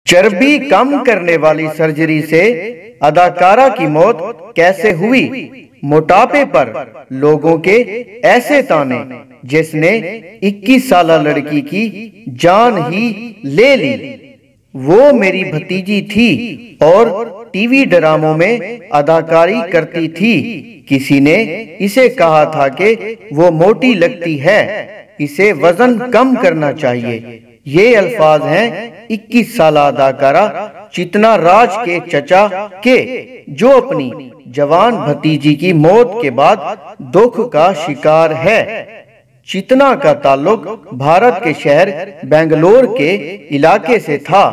چربی کم کرنے والی سرجری سے اداکارہ کی موت کیسے ہوئی؟ موٹاپے پر لوگوں کے ایسے تانے، جس نے 21 سالہ لڑکی کی جان ہی لے لی۔ وہ میری بھتیجی تھی اور ٹی وی ڈراموں میں اداکاری کرتی تھی۔ کسی نے اسے کہا تھا کہ وہ موٹی لگتی ہے، اسے وزن کم کرنا چاہیے۔ یہ الفاظ ہیں 21 سالہ اداکارہ چتنا راج کے چچا کے، جو اپنی جوان بھتیجی کی موت کے بعد دکھ کا شکار ہے۔ چتنا کا تعلق بھارت کے شہر بنگلور کے علاقے سے تھا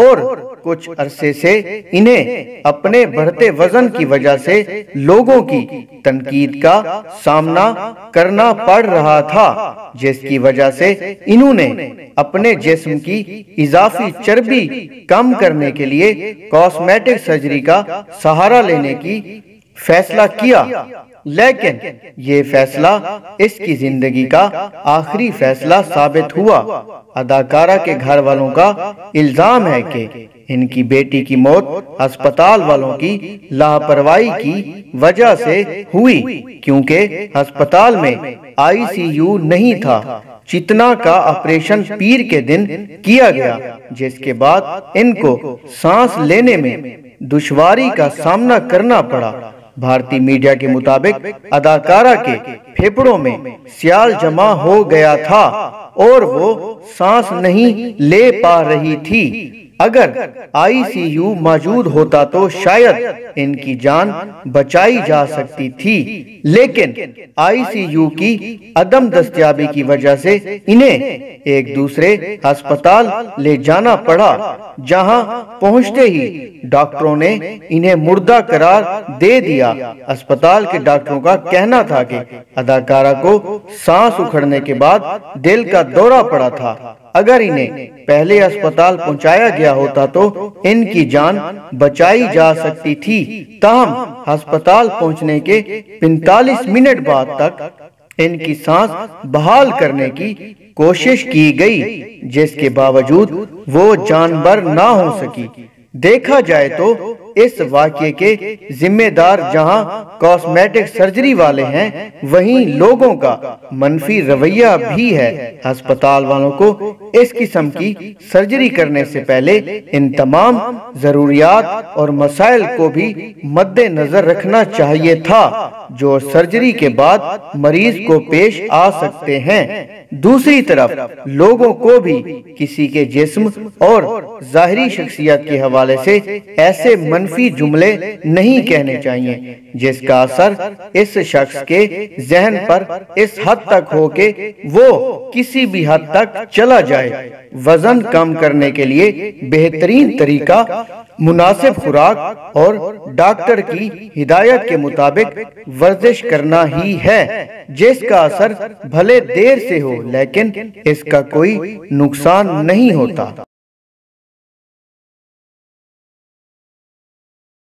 اور کچھ عرصے سے انہیں اپنے بڑھتے وزن کی وجہ سے لوگوں کی تنقید کا سامنا کرنا پڑ رہا تھا، جس کی وجہ سے انہوں نے اپنے جسم کی اضافی چربی کم کرنے کے لیے کاسمیٹک سرجری کا سہارا لینے کی فیصلہ کیا۔ لیکن یہ فیصلہ اس کی زندگی کا آخری فیصلہ ثابت ہوا۔ اداکارہ کے گھر والوں کا الزام ہے کہ ان کی بیٹی کی موت ہسپتال والوں کی لاپرواہی کی وجہ سے ہوئی، کیونکہ ہسپتال میں ICU نہیں تھا۔ چتنا کا آپریشن پیر کے دن کیا گیا، جس کے بعد ان کو سانس لینے میں دشواری کا سامنا کرنا پڑا۔ بھارتی میڈیا کے مطابق اداکارہ کے پھیپھڑوں میں سیال جمع ہو گیا تھا اور وہ سانس نہیں لے پا رہی تھی۔ اگر ICU موجود ہوتا تو شاید ان کی جان بچائی جا سکتی تھی، لیکن ICU کی عدم دستیابی کی وجہ سے انہیں ایک دوسرے ہسپتال لے جانا پڑا، جہاں پہنچتے ہی ڈاکٹروں نے انہیں مردہ قرار دے دیا۔ ہسپتال کے ڈاکٹروں کا کہنا تھا کہ اداکارہ کو سانس اکھڑنے کے بعد دل کا دورہ پڑا تھا۔ اگر انہیں پہلے ہسپتال پہنچایا گیا ہوتا تو ان کی جان بچائی جا سکتی تھی، تاہم ہسپتال پہنچنے کے 45 منٹ بعد تک ان کی سانس بحال کرنے کی کوشش کی گئی، جس کے باوجود وہ جان بر نہ ہو سکی۔ دیکھا جائے تو اس واقعے کے ذمہ دار جہاں کاسمیٹک سرجری والے ہیں، وہیں لوگوں کا منفی رویہ بھی ہے۔ ہسپتال والوں کو اس قسم کی سرجری کرنے سے پہلے ان تمام ضروریات اور مسائل کو بھی مد نظر رکھنا چاہیے تھا، جو سرجری کے بعد مریض کو پیش آ سکتے ہیں۔ دوسری طرف لوگوں کو بھی کسی کے جسم اور ظاہری شخصیت کے حوالے سے ایسے منفی جملے نہیں کہنے چاہیے جس کا اثر اس شخص کے ذہن پر اس حد تک ہو کہ وہ کسی بھی حد تک چلا جائے۔ وزن کم کرنے کے لیے بہترین طریقہ مناسب خوراک اور ڈاکٹر کی ہدایت کے مطابق ورزش کرنا ہی ہے، جس کا اثر بھلے دیر سے ہو لیکن اس کا کوئی نقصان نہیں ہوتا۔